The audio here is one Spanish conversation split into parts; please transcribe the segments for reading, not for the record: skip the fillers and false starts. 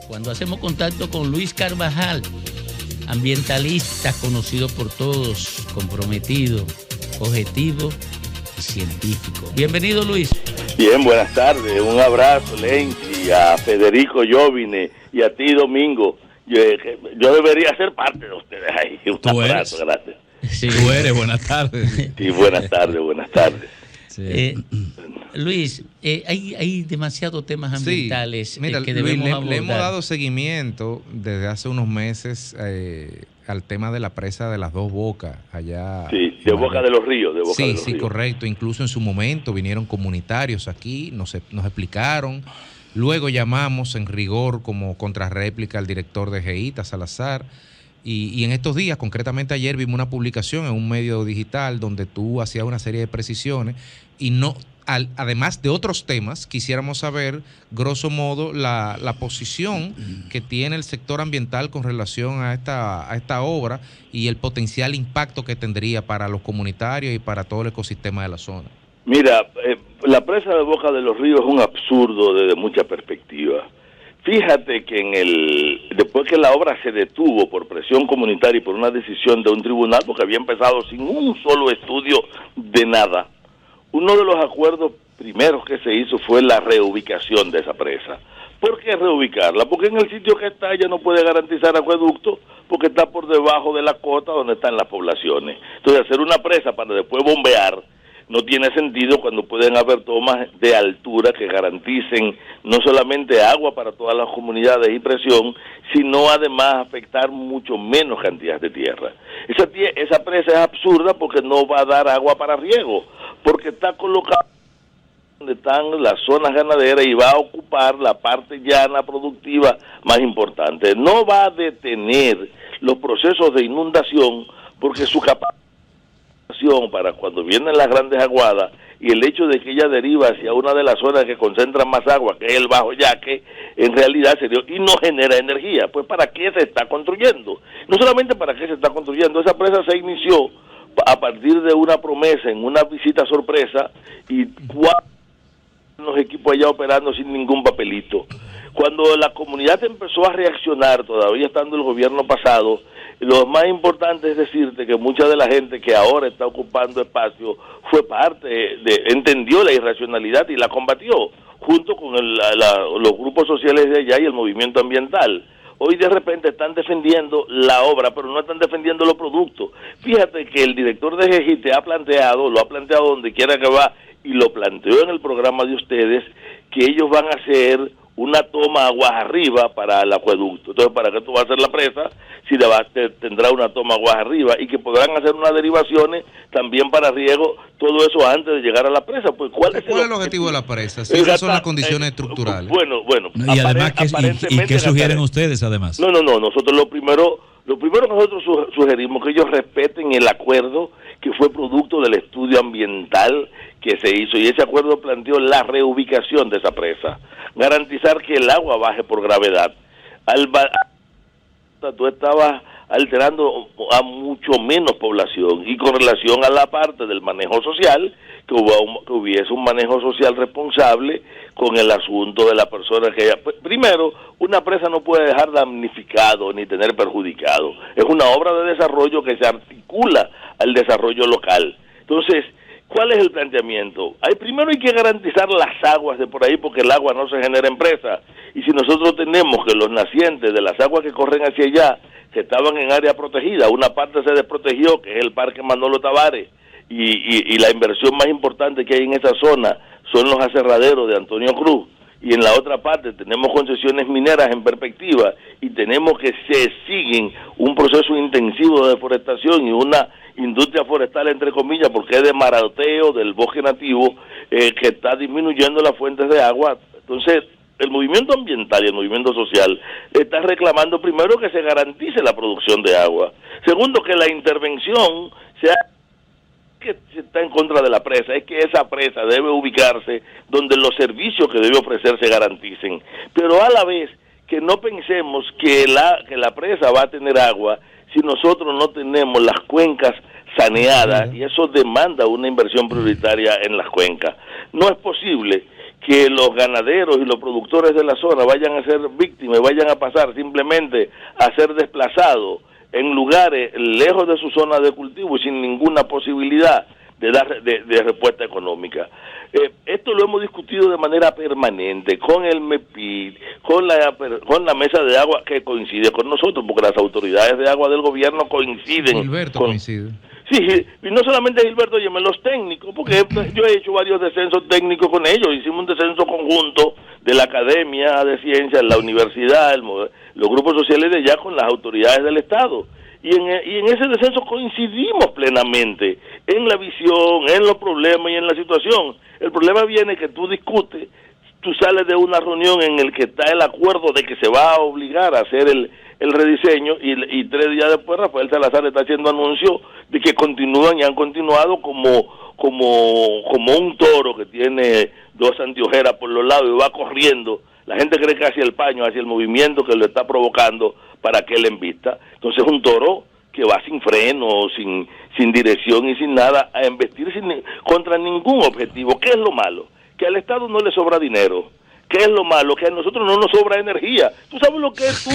Cuando hacemos contacto con Luis Carvajal, ambientalista conocido por todos, comprometido, objetivo y científico. Bienvenido, Luis. Bien, buenas tardes. Un abrazo, Lenchi, a Federico Jovine y a ti, Domingo. Yo debería ser parte de ustedes ahí. Un abrazo, gracias. Sí. Tú eres, buenas tardes. Sí, buenas tardes. Sí. Luis, hay demasiados temas ambientales mira, que debemos Luis, abordar. le hemos dado seguimiento desde hace unos meses al tema de la presa de las Dos Bocas allá. Sí, de Boca de los Ríos. Sí, correcto. Incluso en su momento vinieron comunitarios aquí, nos explicaron. Luego llamamos en rigor como contrarréplica al director de GEITA, Salazar. Y en estos días, concretamente ayer, vimos una publicación en un medio digital donde tú hacías una serie de precisiones y además de otros temas, quisiéramos saber, grosso modo, la posición que tiene el sector ambiental con relación a esta obra y el potencial impacto que tendría para los comunitarios y para todo el ecosistema de la zona. Mira, la presa de Boca de los Ríos es un absurdo desde muchas perspectivas. Fíjate que después que la obra se detuvo por presión comunitaria y por una decisión de un tribunal, porque había empezado sin un solo estudio de nada, uno de los acuerdos primeros que se hizo fue la reubicación de esa presa. ¿Por qué reubicarla? Porque en el sitio que está ella no puede garantizar acueducto porque está por debajo de la cota donde están las poblaciones. Entonces hacer una presa para después bombear no tiene sentido cuando pueden haber tomas de altura que garanticen no solamente agua para todas las comunidades y presión, sino además afectar mucho menos cantidad de tierra. Esa presa es absurda porque no va a dar agua para riego, porque está colocada donde están las zonas ganaderas y va a ocupar la parte llana productiva más importante. No va a detener los procesos de inundación porque su capacidad para cuando vienen las grandes aguadas y el hecho de que ella deriva hacia una de las zonas que concentran más agua, que es el Bajo Yaque, en realidad se dio y no genera energía. Pues ¿para qué se está construyendo? No solamente para qué se está construyendo, esa presa se inició a partir de una promesa en una visita sorpresa y los equipos allá operando sin ningún papelito. Cuando la comunidad empezó a reaccionar, todavía estando el gobierno pasado, lo más importante es decirte que mucha de la gente que ahora está ocupando espacio fue entendió la irracionalidad y la combatió, junto con los grupos sociales de allá y el movimiento ambiental. Hoy de repente están defendiendo la obra, pero no están defendiendo los productos. Fíjate que el director de GEGIT lo ha planteado donde quiera que va, y lo planteó en el programa de ustedes, que ellos van a hacer una toma aguas arriba para el acueducto. Entonces, ¿para qué tú vas a hacer la presa si tendrá una toma aguas arriba? Y que podrán hacer unas derivaciones también para riego, todo eso antes de llegar a la presa. Pues ¿cuál es el objetivo de la presa? Si esas son las condiciones estructurales. Bueno. No, y además, ¿qué sugieren ustedes además? No, nosotros lo primero que nosotros sugerimos que ellos respeten el acuerdo que fue producto del estudio ambiental que se hizo, y ese acuerdo planteó la reubicación de esa presa, garantizar que el agua baje por gravedad. Tú estabas alterando a mucho menos población, y con relación a la parte del manejo social, que hubiese un manejo social responsable con el asunto de la persona que primero, una presa no puede dejar damnificado ni tener perjudicado. Es una obra de desarrollo que se articula al desarrollo local. Entonces, ¿cuál es el planteamiento? Primero hay que garantizar las aguas de por ahí, porque el agua no se genera en presa. Y si nosotros tenemos que los nacientes de las aguas que corren hacia allá, que estaban en área protegida, una parte se desprotegió, que es el Parque Manolo Tavares, y la inversión más importante que hay en esa zona son los aserraderos de Antonio Cruz, y en la otra parte tenemos concesiones mineras en perspectiva, y tenemos que se siguen un proceso intensivo de deforestación y una industria forestal, entre comillas, porque es de marateo del bosque nativo, que está disminuyendo las fuentes de agua. Entonces, el movimiento ambiental y el movimiento social está reclamando primero que se garantice la producción de agua, segundo que la intervención sea que se está en contra de la presa, es que esa presa debe ubicarse donde los servicios que debe ofrecer se garanticen, pero a la vez que no pensemos que la presa va a tener agua si nosotros no tenemos las cuencas saneada, y eso demanda una inversión prioritaria en las cuencas. No es posible que los ganaderos y los productores de la zona vayan a ser víctimas, vayan a pasar simplemente a ser desplazados en lugares lejos de su zona de cultivo y sin ninguna posibilidad de dar de respuesta económica. Esto lo hemos discutido de manera permanente con el MEPID, con la mesa de agua que coincide con nosotros, porque las autoridades de agua del gobierno coinciden. Gilberto coincide. Sí, y no solamente Gilberto, los técnicos, porque yo he hecho varios descensos técnicos con ellos. Hicimos un descenso conjunto de la Academia de Ciencias, la universidad, los grupos sociales de allá con las autoridades del Estado. Y en ese descenso coincidimos plenamente en la visión, en los problemas y en la situación. El problema viene que tú discutes, tú sales de una reunión en el que está el acuerdo de que se va a obligar a hacer el rediseño y 3 días después Rafael Salazar está haciendo anuncio de que continúan y han continuado como un toro que tiene 2 anteojeras por los lados y va corriendo. La gente cree que hacia el paño, hacia el movimiento que lo está provocando para que él embista. Entonces un toro que va sin freno, sin dirección y sin nada, a embestir contra ningún objetivo. ¿Qué es lo malo? Que al Estado no le sobra dinero. ¿Qué es lo malo? Que a nosotros no nos sobra energía. ¿Tú sabes lo que es tú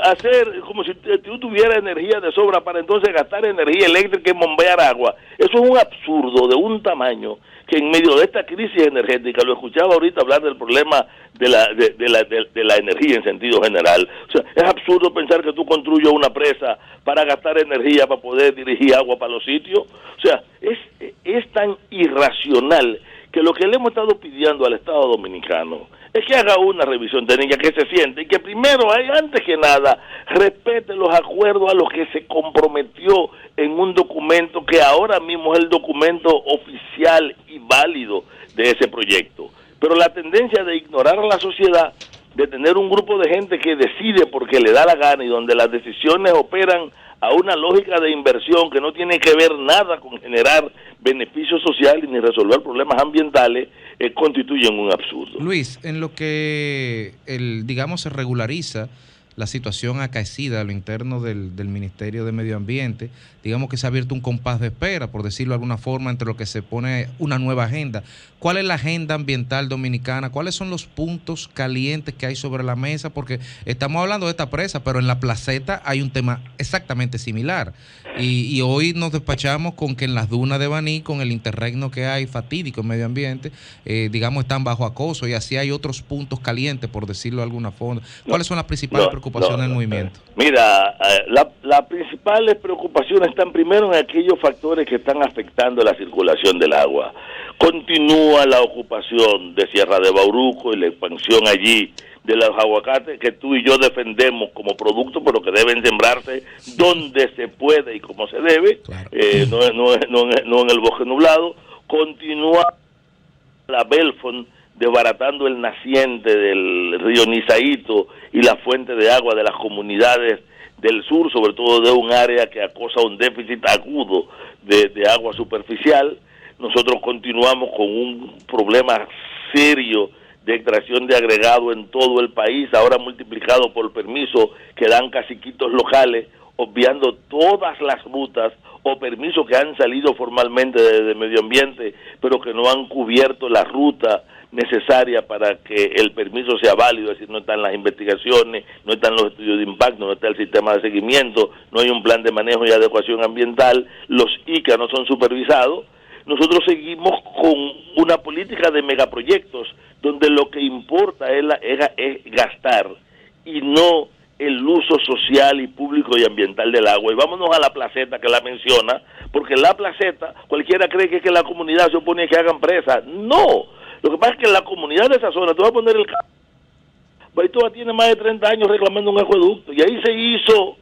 hacer como si tú tuvieras energía de sobra para entonces gastar energía eléctrica y bombear agua? Eso es un absurdo de un tamaño que en medio de esta crisis energética, lo escuchaba ahorita hablar del problema de la energía en sentido general. O sea, es absurdo pensar que tú construyas una presa para gastar energía para poder dirigir agua para los sitios. O sea, es tan irracional que lo que le hemos estado pidiendo al Estado Dominicano es que haga una revisión técnica, que se siente y que primero, antes que nada, respete los acuerdos a los que se comprometió en un documento que ahora mismo es el documento oficial y válido de ese proyecto. Pero la tendencia de ignorar a la sociedad, de tener un grupo de gente que decide porque le da la gana y donde las decisiones operan a una lógica de inversión que no tiene que ver nada con generar beneficios sociales ni resolver problemas ambientales, constituyen un absurdo. Luis, en lo que digamos se regulariza la situación acaecida a lo interno del Ministerio de Medio Ambiente, digamos que se ha abierto un compás de espera, por decirlo de alguna forma, entre lo que se pone una nueva agenda. ¿Cuál es la agenda ambiental dominicana? ¿Cuáles son los puntos calientes que hay sobre la mesa? Porque estamos hablando de esta presa, pero en la Placeta hay un tema exactamente similar. Y hoy nos despachamos con que en las dunas de Baní, con el interregno que hay fatídico en medio ambiente, digamos, están bajo acoso, y así hay otros puntos calientes, por decirlo de alguna forma. ¿Cuáles son las principales preocupaciones del movimiento? Mira, las principales preocupaciones están primero en aquellos factores que están afectando la circulación del agua. Continúa la ocupación de Sierra de Bauruco y la expansión allí de los aguacates que tú y yo defendemos como producto, pero que deben sembrarse donde se puede y como se debe, claro. No en el bosque nublado. Continúa la Belfont desbaratando el naciente del río Nizaíto y la fuente de agua de las comunidades del sur, sobre todo de un área que acosa un déficit agudo de agua superficial. Nosotros continuamos con un problema serio de extracción de agregado en todo el país, ahora multiplicado por permisos que dan caciquitos locales, obviando todas las rutas o permisos que han salido formalmente de medio ambiente, pero que no han cubierto la ruta necesaria para que el permiso sea válido. Es decir, no están las investigaciones, no están los estudios de impacto, no está el sistema de seguimiento, no hay un plan de manejo y adecuación ambiental, los ICA no son supervisados. Nosotros seguimos con una política de megaproyectos donde lo que importa es gastar y no el uso social y público y ambiental del agua. Y vámonos a la Placeta, que la menciona, porque la Placeta, cualquiera cree que es que la comunidad se opone a que hagan presa. No, lo que pasa es que la comunidad de esa zona, te voy a poner el caso, Baitoa tiene más de 30 años reclamando un acueducto, y ahí se hizo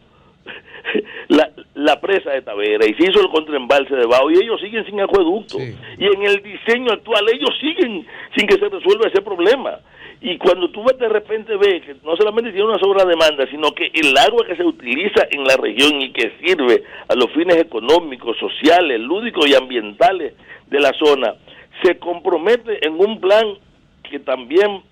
la presa de Tavera y se hizo el contraembalse de Bao, y ellos siguen sin acueducto, sí. Y en el diseño actual ellos siguen sin que se resuelva ese problema. Y cuando tú de repente ves que no solamente tiene una sobredemanda, sino que el agua que se utiliza en la región y que sirve a los fines económicos, sociales, lúdicos y ambientales de la zona, se compromete en un plan que también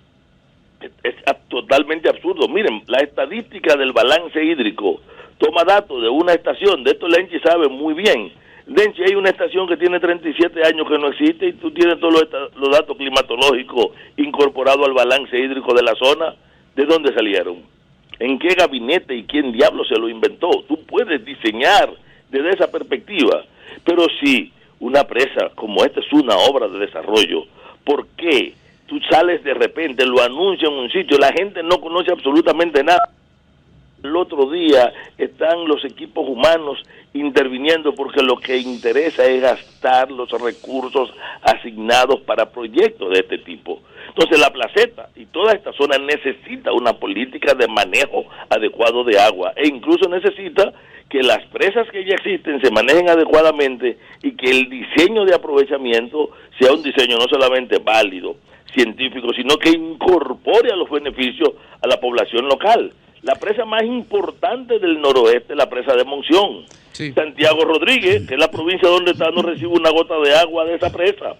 es totalmente absurdo. Miren, la estadística del balance hídrico toma datos de una estación, de esto Lenchi sabe muy bien, Denchi, hay una estación que tiene 37 años que no existe y tú tienes todos los datos climatológicos incorporados al balance hídrico de la zona. ¿De dónde salieron? ¿En qué gabinete y quién diablo se lo inventó? Tú puedes diseñar desde esa perspectiva, pero si una presa como esta es una obra de desarrollo, ¿por qué tú sales de repente, lo anuncian en un sitio, la gente no conoce absolutamente nada? El otro día están los equipos humanos interviniendo porque lo que interesa es gastar los recursos asignados para proyectos de este tipo. Entonces la placeta y toda esta zona necesita una política de manejo adecuado de agua e incluso necesita que las presas que ya existen se manejen adecuadamente y que el diseño de aprovechamiento sea un diseño no solamente válido, científico, sino que incorpore a los beneficios a la población local. La presa más importante del noroeste es la presa de Monción. Sí. Santiago Rodríguez, que es la provincia donde está, no recibe una gota de agua de esa presa.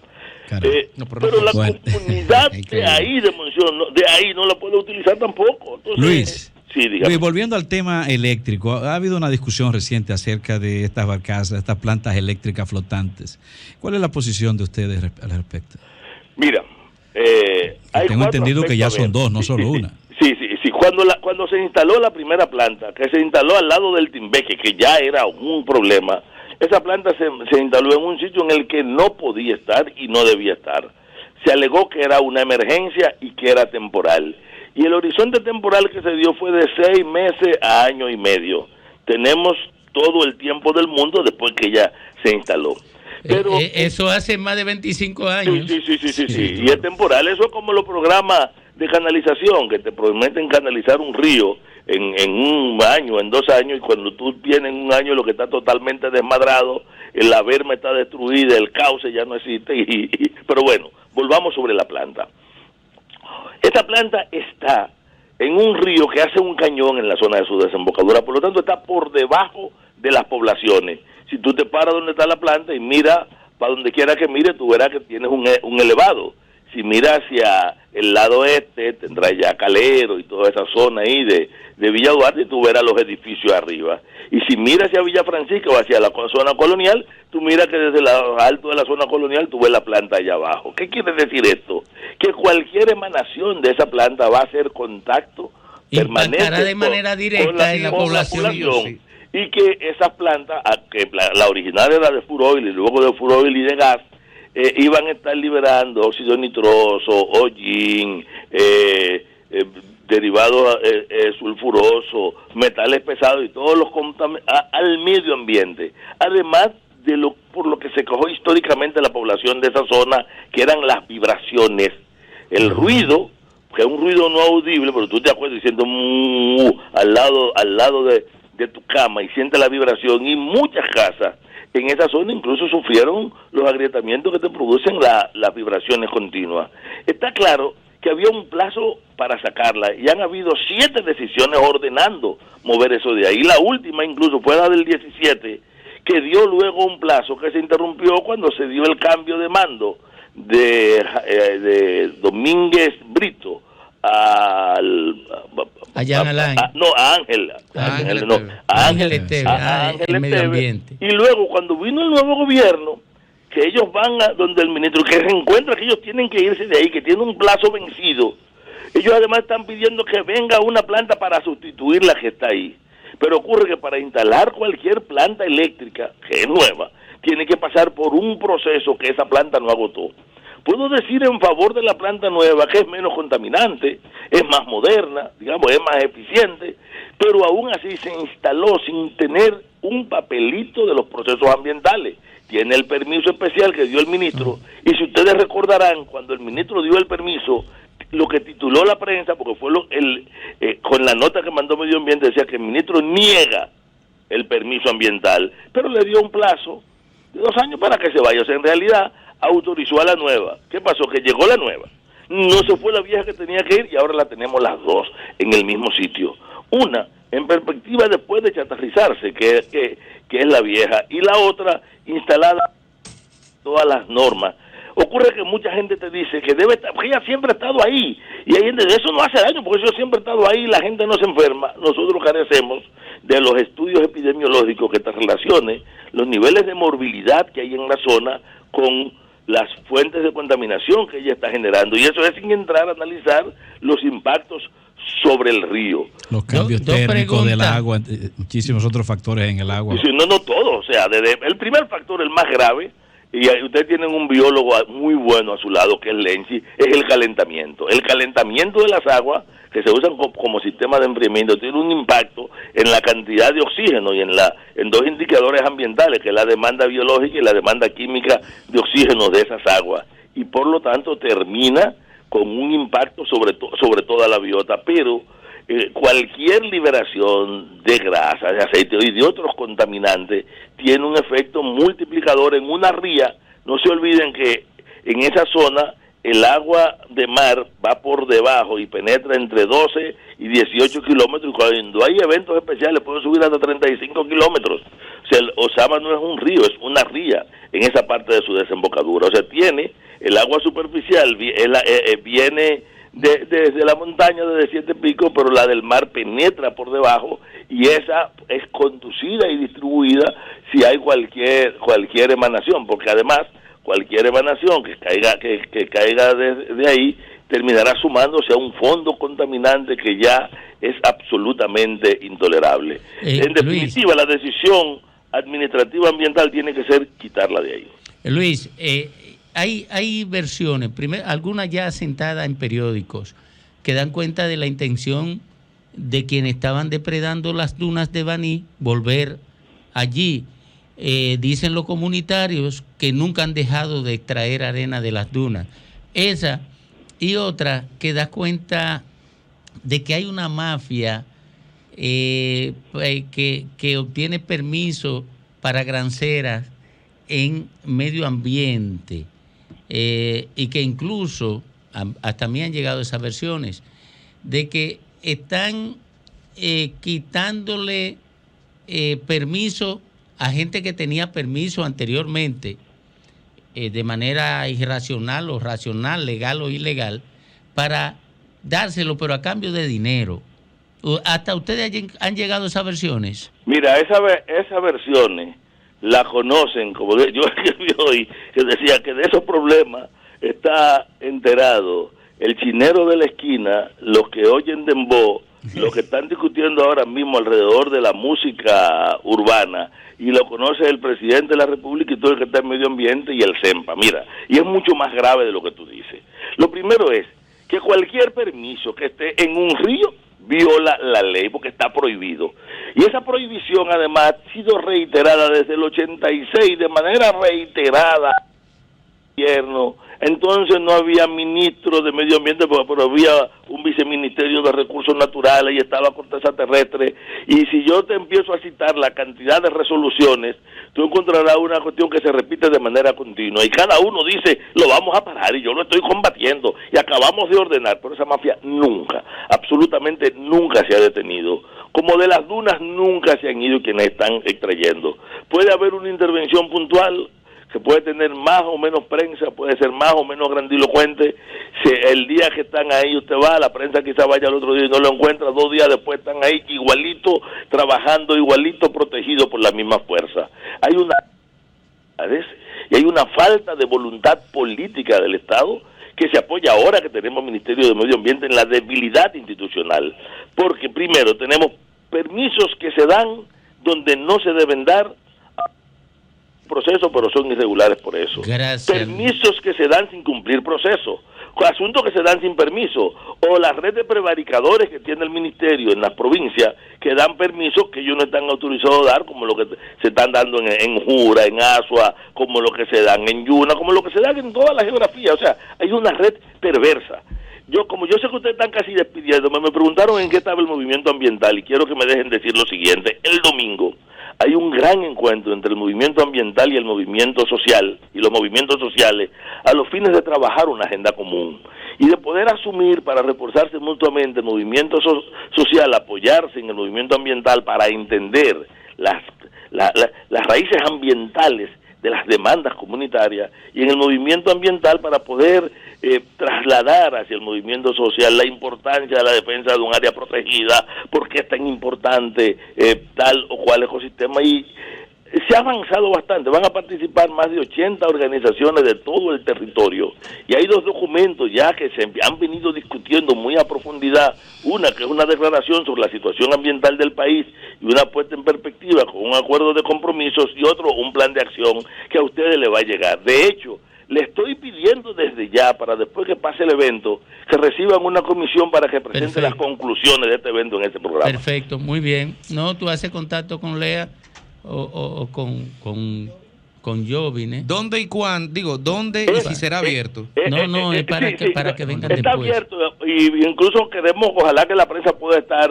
Pero la comunidad de ahí, de Monción, de ahí no la puede utilizar tampoco. Entonces, Luis, sí, Luis, volviendo al tema eléctrico, ha habido una discusión reciente acerca de estas barcazas, estas plantas eléctricas flotantes. ¿Cuál es la posición de ustedes al respecto? Mira, tengo entendido que ya son dos, no solo una. Sí. Cuando se instaló la primera planta, que se instaló al lado del Timbeque, que ya era un problema, esa planta se instaló en un sitio en el que no podía estar y no debía estar. Se alegó que era una emergencia y que era temporal. Y el horizonte temporal que se dio fue de 6 meses a año y medio. Tenemos todo el tiempo del mundo después que ya se instaló. Pero eso hace más de 25 años. Sí. Y es temporal. Eso es como los programas de canalización, que te prometen canalizar un río en un año, en 2 años, y cuando tú tienes un año lo que está totalmente desmadrado, la berma está destruida, el cauce ya no existe. Pero bueno, volvamos sobre la planta. Esta planta está en un río que hace un cañón en la zona de su desembocadura, por lo tanto está por debajo de las poblaciones. Si tú te paras donde está la planta y mira para donde quiera que mire, tú verás que tienes un elevado. Si miras hacia el lado este, tendrás ya Calero y toda esa zona ahí de Villa Duarte, y tú verás los edificios arriba. Y si miras hacia Villa Francisca o hacia la zona colonial, tú miras que desde lo alto de la zona colonial tú ves la planta allá abajo. ¿Qué quiere decir esto? Que cualquier emanación de esa planta va a hacer contacto permanente de manera directa en la población. Sí. Y que esas plantas, que la original era de furoil y luego de furoil y de gas, iban a estar liberando óxido nitroso, hollín, derivados sulfurosos, metales pesados y todos los al medio ambiente. Además de por lo que se cogió históricamente la población de esa zona, que eran las vibraciones, el ruido, que es un ruido no audible, pero tú te acuerdas diciendo al lado de tu cama y sientes la vibración, y muchas casas en esa zona incluso sufrieron los agrietamientos que te producen las vibraciones continuas. Está claro que había un plazo para sacarla y han habido 7 decisiones ordenando mover eso de ahí. La última incluso fue la del 17, que dio luego un plazo que se interrumpió cuando se dio el cambio de mando de Domínguez Brito a Ángel Esteve, medio ambiente. Y luego cuando vino el nuevo gobierno, que ellos van a donde el ministro, que se encuentra que ellos tienen que irse de ahí, que tiene un plazo vencido, ellos además están pidiendo que venga una planta para sustituir la que está ahí. Pero ocurre que para instalar cualquier planta eléctrica, que es nueva, tiene que pasar por un proceso que esa planta no agotó. Puedo decir en favor de la planta nueva que es menos contaminante, es más moderna, digamos, es más eficiente, pero aún así se instaló sin tener un papelito de los procesos ambientales. Tiene el permiso especial que dio el ministro, y si ustedes recordarán, cuando el ministro dio el permiso, lo que tituló la prensa, porque fue con la nota que mandó Medio Ambiente, decía que el ministro niega el permiso ambiental, pero le dio un plazo de 2 años para que se vaya. O sea, en realidad autorizó a la nueva. ¿Qué pasó? Que llegó la nueva. No se fue la vieja que tenía que ir y ahora la tenemos las dos en el mismo sitio. Una, en perspectiva después de chatarrizarse, que es la vieja, y la otra instalada todas las normas. Ocurre que mucha gente te dice que debe estar, porque ella siempre ha estado ahí, y hay gente, eso no hace daño, porque yo siempre he estado ahí, la gente no se enferma. Nosotros carecemos de los estudios epidemiológicos que te relacionen los niveles de morbilidad que hay en la zona con las fuentes de contaminación que ella está generando, y eso es sin entrar a analizar los impactos sobre el río. Los cambios térmicos del agua, muchísimos otros factores en el agua. Sí, no todo, o sea, desde el primer factor, el más grave, y ustedes tienen un biólogo muy bueno a su lado, que es Lenzi, es el calentamiento. El calentamiento de las aguas, que se usan como sistema de enfriamiento, tiene un impacto en la cantidad de oxígeno y en dos indicadores ambientales, que es la demanda biológica y la demanda química de oxígeno de esas aguas. Y por lo tanto termina con un impacto sobre toda la biota, pero cualquier liberación de grasa, de aceite y de otros contaminantes tiene un efecto multiplicador en una ría. No se olviden que en esa zona el agua de mar va por debajo y penetra entre 12 y 18 kilómetros, y cuando hay eventos especiales puede subir hasta 35 kilómetros. O sea, el Ozama no es un río, es una ría en esa parte de su desembocadura. O sea, tiene el agua superficial, viene desde la montaña, desde 7 Picos, pero la del mar penetra por debajo, y esa es conducida y distribuida si hay cualquier emanación, porque además cualquier emanación que caiga de ahí terminará sumándose a un fondo contaminante que ya es absolutamente intolerable. En definitiva, Luis, la decisión administrativa ambiental tiene que ser quitarla de ahí. Luis, hay versiones, algunas ya asentadas en periódicos, que dan cuenta de la intención de quienes estaban depredando las dunas de Baní volver allí. Dicen los comunitarios que nunca han dejado de extraer arena de las dunas. Esa y otra que da cuenta de que hay una mafia que obtiene permiso para granceras en medio ambiente, y que incluso hasta a mí han llegado esas versiones de que están quitándole permiso a gente que tenía permiso anteriormente, de manera irracional o racional, legal o ilegal, para dárselo, pero a cambio de dinero. ¿Hasta ustedes han llegado a esas versiones? Mira, esas versiones la conocen, como yo escribí hoy, que decía que de esos problemas está enterado el chinero de la esquina, los que oyen dembow, los que están discutiendo ahora mismo alrededor de la música urbana, y lo conoce el presidente de la República y todo el que está en medio ambiente y el CEMPA. Mira, y es mucho más grave de lo que tú dices. Lo primero es que cualquier permiso que esté en un río viola la ley, porque está prohibido. Y esa prohibición además ha sido reiterada desde el 86, de manera reiterada. Entonces no había ministro de medio ambiente, pero había un viceministerio de recursos naturales y estaba corteza terrestre. Y si yo te empiezo a citar la cantidad de resoluciones, tú encontrarás una cuestión que se repite de manera continua, y cada uno dice, lo vamos a parar, y yo lo estoy combatiendo, y acabamos de ordenar, pero esa mafia nunca, absolutamente nunca se ha detenido. Como de las dunas nunca se han ido quienes están extrayendo. Puede haber una intervención puntual que puede tener más o menos prensa, puede ser más o menos grandilocuente. Si el día que están ahí usted va, la prensa quizá vaya al otro día y no lo encuentra, 2 días después están ahí igualito, trabajando igualito, protegido por la misma fuerza. Hay una falta de voluntad política del Estado, que se apoya ahora que tenemos Ministerio de Medio Ambiente en la debilidad institucional, porque primero tenemos permisos que se dan donde no se deben dar proceso, pero son irregulares por eso. Gracias. Permisos que se dan sin cumplir proceso, asuntos que se dan sin permiso, o la red de prevaricadores que tiene el ministerio en las provincias que dan permisos que ellos no están autorizados a dar, como lo que se están dando en Jura, en Asua, como lo que se dan en Yuna, como lo que se dan en toda la geografía. O sea, hay una red perversa. Como yo sé que ustedes están casi despidiéndome, me preguntaron en qué estaba el movimiento ambiental, y quiero que me dejen decir lo siguiente. El domingo hay un gran encuentro entre el movimiento ambiental y el movimiento social, y los movimientos sociales, a los fines de trabajar una agenda común y de poder asumir, para reforzarse mutuamente, el movimiento social, apoyarse en el movimiento ambiental para entender las raíces ambientales de las demandas comunitarias y en el movimiento ambiental para poder trasladar hacia el movimiento social la importancia de la defensa de un área protegida, por qué es tan importante tal o cual ecosistema, y se ha avanzado bastante. Van a participar más de 80 organizaciones de todo el territorio y hay 2 documentos ya que se han venido discutiendo muy a profundidad, una que es una declaración sobre la situación ambiental del país y una puesta en perspectiva con un acuerdo de compromisos, y otro un plan de acción que a ustedes les va a llegar. De hecho, le estoy pidiendo desde ya, para después que pase el evento, que reciban una comisión para que presente las conclusiones de este evento en este programa. Perfecto, muy bien. No, tú haces contacto con Lea o con Jovine. ¿Dónde y cuándo? Digo, ¿dónde y si será abierto? No, es para que vengan está después. Está abierto, y incluso queremos, ojalá que la prensa pueda estar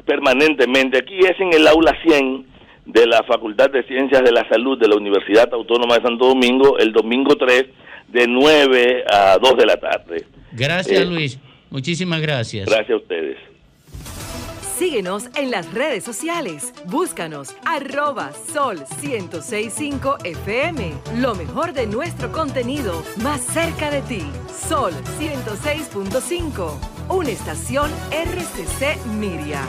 permanentemente. Aquí es en el aula 100 de la Facultad de Ciencias de la Salud de la Universidad Autónoma de Santo Domingo, el domingo 3, de 9 a 2 de la tarde. Gracias, Luis. Muchísimas gracias. Gracias a ustedes. Síguenos en las redes sociales. Búscanos @Sol1065 FM. Lo mejor de nuestro contenido más cerca de ti. Sol 106.5. Una estación RCC Miria.